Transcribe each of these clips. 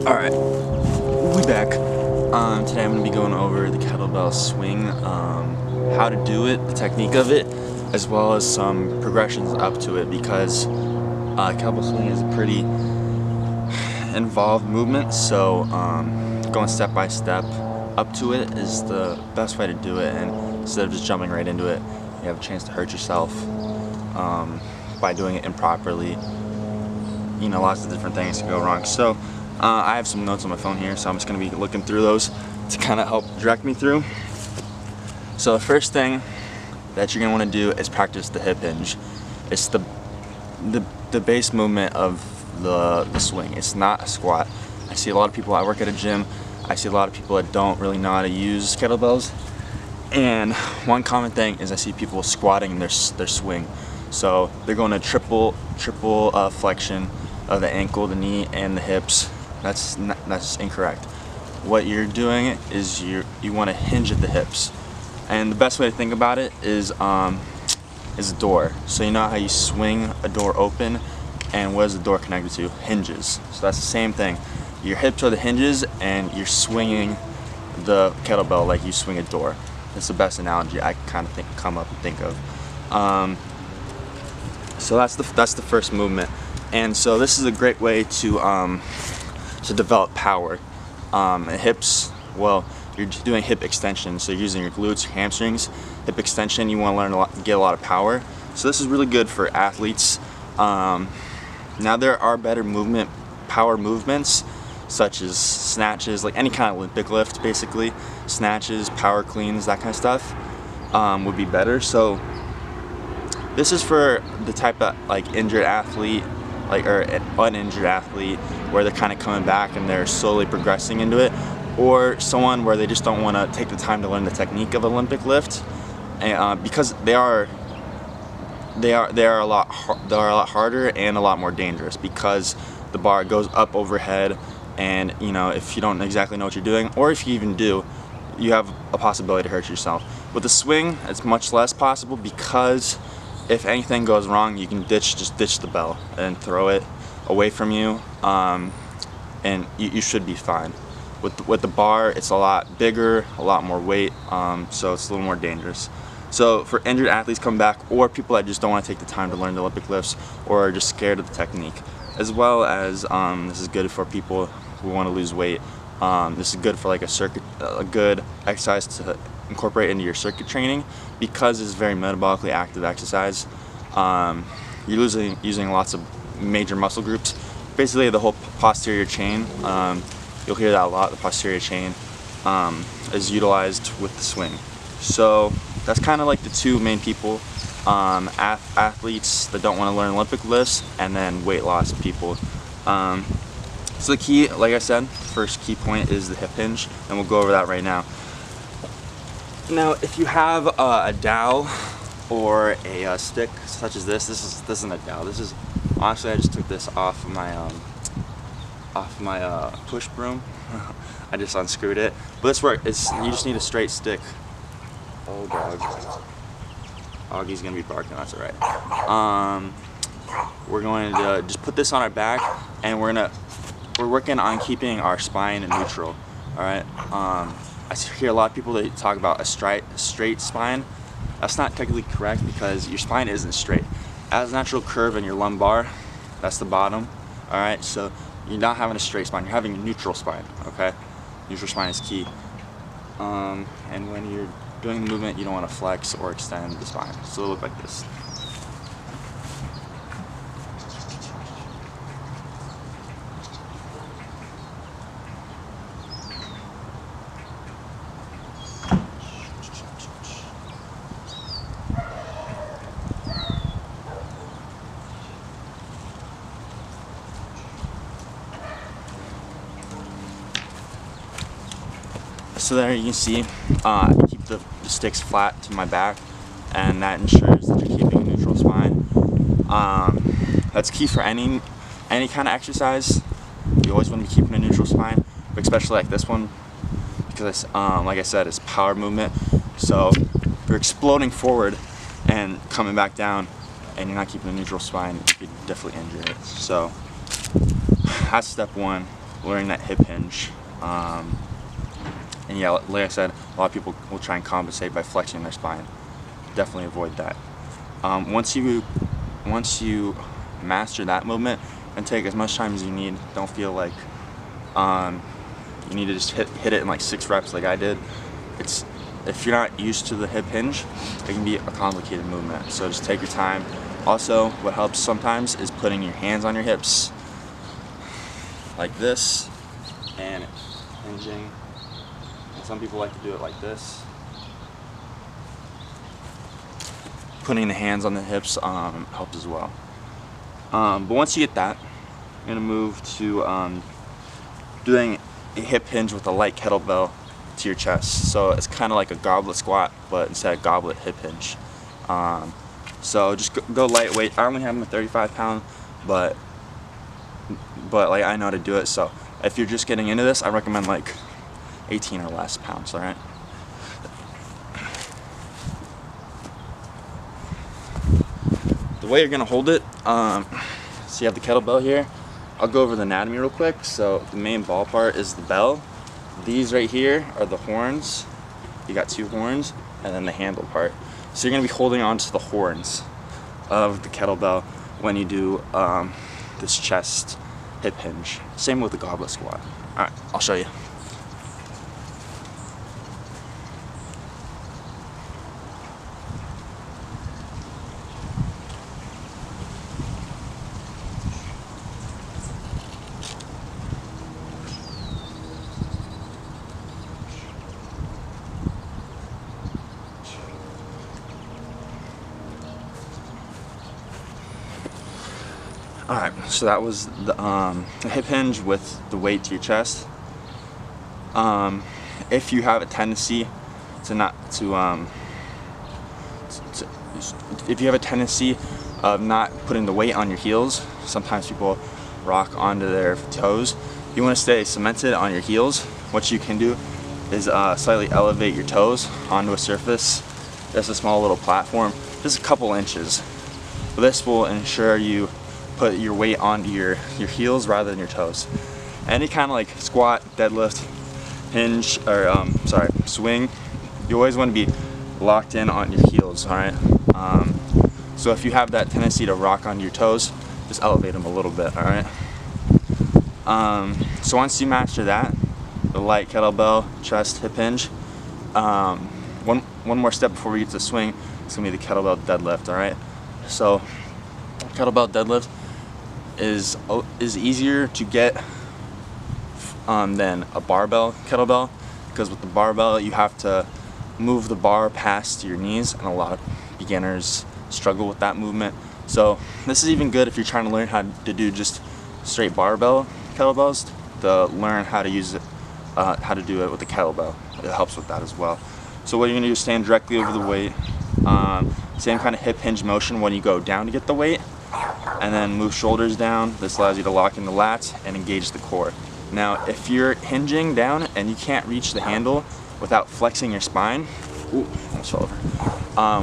Alright, we back. Today I'm going to be going over the kettlebell swing, how to do it, the technique of it, as well as some progressions up to it, because kettlebell swing is a pretty involved movement, so going step by step up to it is the best way to do it, and instead of just jumping right into it, you have a chance to hurt yourself by doing it improperly. You know, lots of different things can go wrong. So I have some notes on my phone here, so I'm just going to be looking through those to kind of help direct me through. So the first thing that you're going to want to do is practice the hip hinge. It's the base movement of the swing. It's not a squat. I see a lot of people, I work at a gym, I see a lot of people that don't really know how to use kettlebells, and one common thing is I see people squatting their swing. So they're going to triple flexion of the ankle, the knee, and the hips. That's incorrect. What you're doing is you want to hinge at the hips, and the best way to think about it is a door. So you know how you swing a door open, and what is the door connected to? Hinges. So that's the same thing. Your hips are the hinges, and you're swinging the kettlebell like you swing a door. That's the best analogy I can kind of come up and think of. So that's the first movement, and so this is a great way to develop power. Hips, well, you're doing hip extension, so you're using your glutes, your hamstrings. Hip extension, you want to learn get a lot of power. So this is really good for athletes. Now there are better power movements, such as snatches, like any kind of Olympic lift, basically. Snatches, power cleans, that kind of stuff would be better. So this is for the type of like injured athlete, or an uninjured athlete, where they're kind of coming back and they're slowly progressing into it, or someone where they just don't want to take the time to learn the technique of Olympic lift, and, because they are a lot harder and a lot more dangerous, because the bar goes up overhead, and you know, if you don't exactly know what you're doing, or if you even do, you have a possibility to hurt yourself. With the swing, it's much less possible, because if anything goes wrong, you can just ditch the bell and throw it away from you, and you should be fine. With the bar, it's a lot bigger, a lot more weight, so it's a little more dangerous. So for injured athletes coming back, or people that just don't want to take the time to learn the Olympic lifts, or are just scared of the technique, as well as this is good for people who want to lose weight. This is good for like a good exercise to incorporate into your circuit training, because it's very metabolically active exercise. You're using lots of major muscle groups, basically the whole posterior chain. You'll hear that a lot. The posterior chain is utilized with the swing. So that's kind of like the two main people: athletes that don't want to learn Olympic lifts, and then weight loss people. So the key, like I said, first key point is the hip hinge, and we'll go over that right now. Now, if you have a dowel or a stick such as this isn't a dowel. This is, honestly, I just took this off my push broom. I just unscrewed it. But this works. You just need a straight stick. Oh, dog. Augie's gonna be barking. That's all right. We're going to just put this on our back, and we're working on keeping our spine neutral. All right. I hear a lot of people that talk about a straight spine. That's not technically correct, because your spine isn't straight. It has a natural curve in your lumbar. That's the bottom. All right, so you're not having a straight spine. You're having a neutral spine. Okay, neutral spine is key. And when you're doing the movement, you don't want to flex or extend the spine. So it'll look like this. So there you can see, I keep the sticks flat to my back, and that ensures that you're keeping a neutral spine. That's key for any kind of exercise. You always want to be keeping a neutral spine, but especially like this one, because like I said, it's power movement. So if you're exploding forward and coming back down, and you're not keeping a neutral spine, you could definitely injure it. So that's step one. learning that hip hinge. And yeah, like I said, a lot of people will try and compensate by flexing their spine. Definitely avoid that. Once you master that movement, and take as much time as you need. Don't feel like you need to just hit it in like 6 reps like I did. If you're not used to the hip hinge, it can be a complicated movement. So just take your time. Also, what helps sometimes is putting your hands on your hips like this and hinging. And some people like to do it like this. Putting the hands on the hips helps as well. But once you get that, you're going to move to doing a hip hinge with a light kettlebell to your chest. So it's kind of like a goblet squat, but instead of goblet, hip hinge. So just go lightweight. I only have them at 35 pound, but like I know how to do it. So if you're just getting into this, I recommend like 18 or less pounds. All right. The way you're gonna hold it, so you have the kettlebell here. I'll go over the anatomy real quick. So the main ball part is the bell. These right here are the horns. You got 2 horns, and then the handle part. So you're gonna be holding on to the horns of the kettlebell when you do this chest hip hinge. Same with the goblet squat. All right, I'll show you. Alright, so that was the hip hinge with the weight to your chest. If you have a tendency if you have a tendency of not putting the weight on your heels, sometimes people rock onto their toes. You want to stay cemented on your heels. What you can do is slightly elevate your toes onto a surface. Just a small little platform, just a couple inches. But this will ensure you put your weight onto your heels rather than your toes. Any kind of like squat, deadlift, hinge, or swing, you always want to be locked in on your heels, alright? So if you have that tendency to rock onto your toes, just elevate them a little bit, alright? So once you master that, the light kettlebell, chest, hip hinge, one more step before we get to the swing, it's going to be the kettlebell deadlift, alright? So kettlebell deadlift is easier to get than a barbell kettlebell, because with the barbell you have to move the bar past your knees, and a lot of beginners struggle with that movement. So this is even good if you're trying to learn how to do just straight barbell kettlebells, to learn how to use it, how to do it with the kettlebell. It helps with that as well. So what you're going to do is stand directly over the weight, same kind of hip hinge motion when you go down to get the weight, and then move shoulders down. This allows you to lock in the lats and engage the core. Now if you're hinging down and you can't reach the handle without flexing your spine, almost fell over.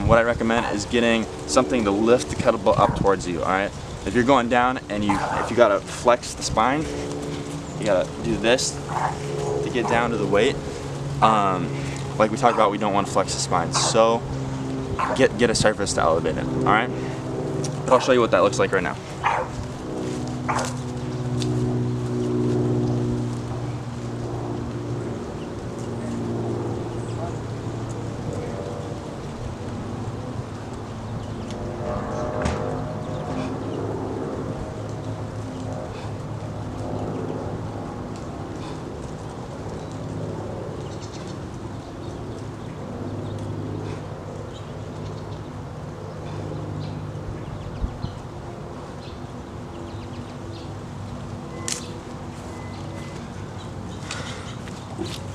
What I recommend is getting something to lift the kettlebell up towards you, alright? If you're going down and if you gotta flex the spine, you gotta do this to get down to the weight. Like we talked about, we don't want to flex the spine, so get a surface to elevate it, alright? But I'll show you what that looks like right now.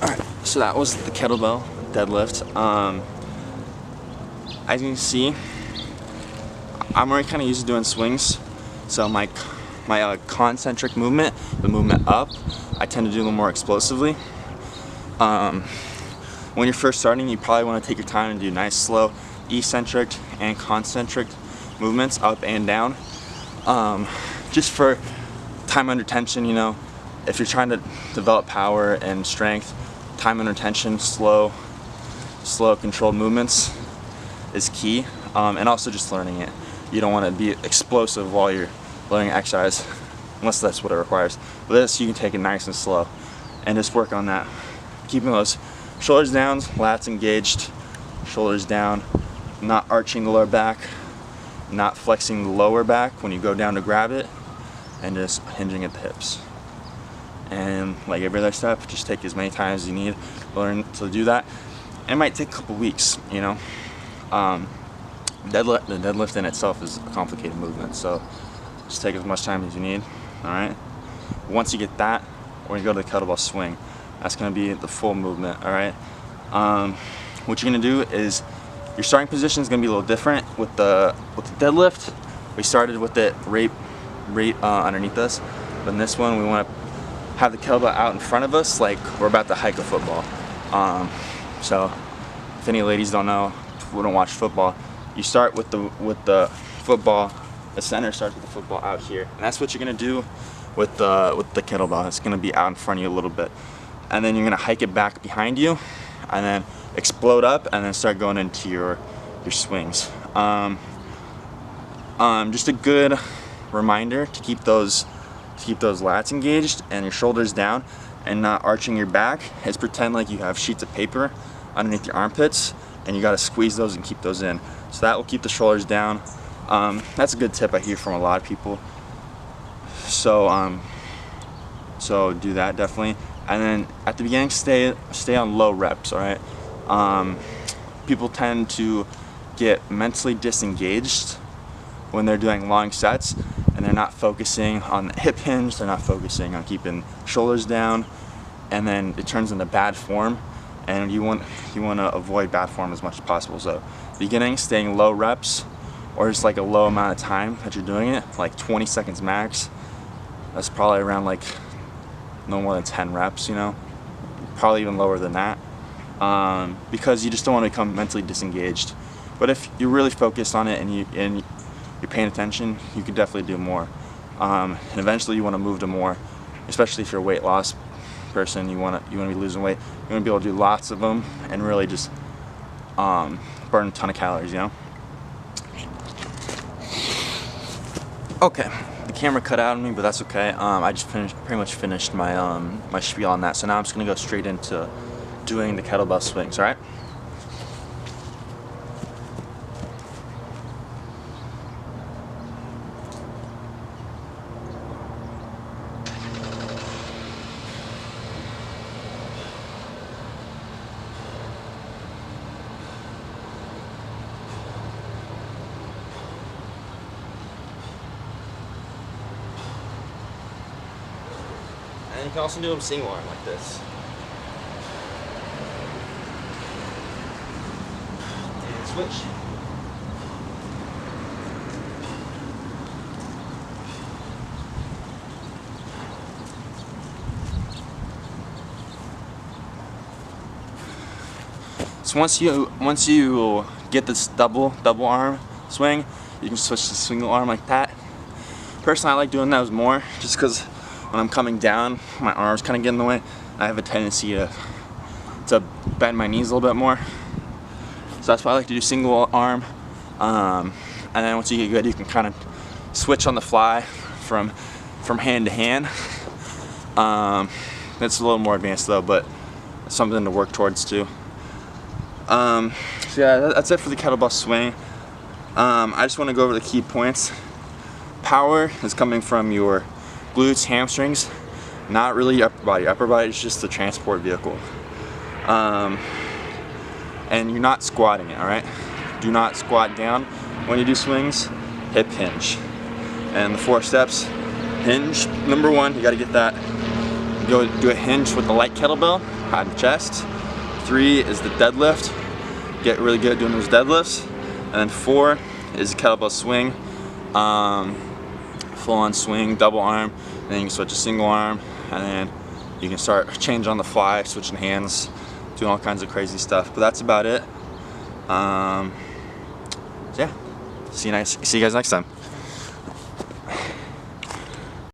Alright, so that was the kettlebell deadlift. As you can see, I'm already kind of used to doing swings, so my concentric movement, the movement up, I tend to do a little more explosively. When you're first starting, you probably want to take your time and do nice, slow, eccentric and concentric movements, up and down, just for time under tension, you know. if you're trying to develop power and strength, time under tension, slow controlled movements is key, and also just learning it. You don't want to be explosive while you're learning exercise, unless that's what it requires. With this, you can take it nice and slow and just work on that. Keeping those shoulders down, lats engaged, shoulders down, not arching the lower back, not flexing the lower back when you go down to grab it, and just hinging at the hips. And like every other step, just take as many times as you need to learn to do that. It might take a couple weeks, you know. The deadlift in itself is a complicated movement, so just take as much time as you need, all right? Once you get that, we're gonna go to the kettlebell swing. That's gonna be the full movement, all right? What you're gonna do is, your starting position is gonna be a little different with the deadlift. We started with it right underneath us, but in this one, we wanna have the kettlebell out in front of us like we're about to hike a football. So if any ladies don't know, who don't watch football, you start with the football. The center starts with the football out here, and that's what you're gonna do with the kettlebell. It's gonna be out in front of you a little bit, and then you're gonna hike it back behind you, and then explode up, and then start going into your swings. Just a good reminder to keep those lats engaged and your shoulders down, and not arching your back. Is pretend like you have sheets of paper underneath your armpits, and you got to squeeze those and keep those in. So that will keep the shoulders down. That's a good tip I hear from a lot of people. So so do that definitely. And then at the beginning, stay on low reps. All right. People tend to get mentally disengaged when they're doing long sets, and they're not focusing on the hip hinge. They're not focusing on keeping shoulders down, and then it turns into bad form. And you want to avoid bad form as much as possible. So beginning, staying low reps, or just like a low amount of time that you're doing it, like 20 seconds max. That's probably around like no more than 10 reps, you know, probably even lower than that, because you just don't want to become mentally disengaged. But if you're really focused on it and you're paying attention, you can definitely do more. And eventually you want to move to more, especially if you're a weight loss person. You want to be losing weight. You want to be able to do lots of them and really just burn a ton of calories, you know. Okay, the camera cut out on me, but that's okay. I just pretty much finished my my spiel on that. So now I'm just gonna go straight into doing the kettlebell swings. All right. And you can also do them single arm like this. And switch. So once you get this double arm swing, you can switch to single arm like that. Personally, I like doing those more, just because when I'm coming down, my arms kind of get in the way. I have a tendency to bend my knees a little bit more. So that's why I like to do single arm. And then once you get good, you can kind of switch on the fly from hand to hand. It's a little more advanced though, but it's something to work towards too. So yeah, that's it for the kettlebell swing. I just want to go over the key points. Power is coming from your glutes, hamstrings, not really your upper body. Upper body is just the transport vehicle. And you're not squatting it, all right? Do not squat down when you do swings. Hip hinge. And the 4 steps: hinge, number 1, you gotta get that. Go do a hinge with the light kettlebell, high the chest. 3 is the deadlift. Get really good at doing those deadlifts. And then 4 is the kettlebell swing. Full on swing, double arm, and then you can switch to single arm, and then you can start change on the fly, switching hands, doing all kinds of crazy stuff. But that's about it. So yeah, see you guys next time.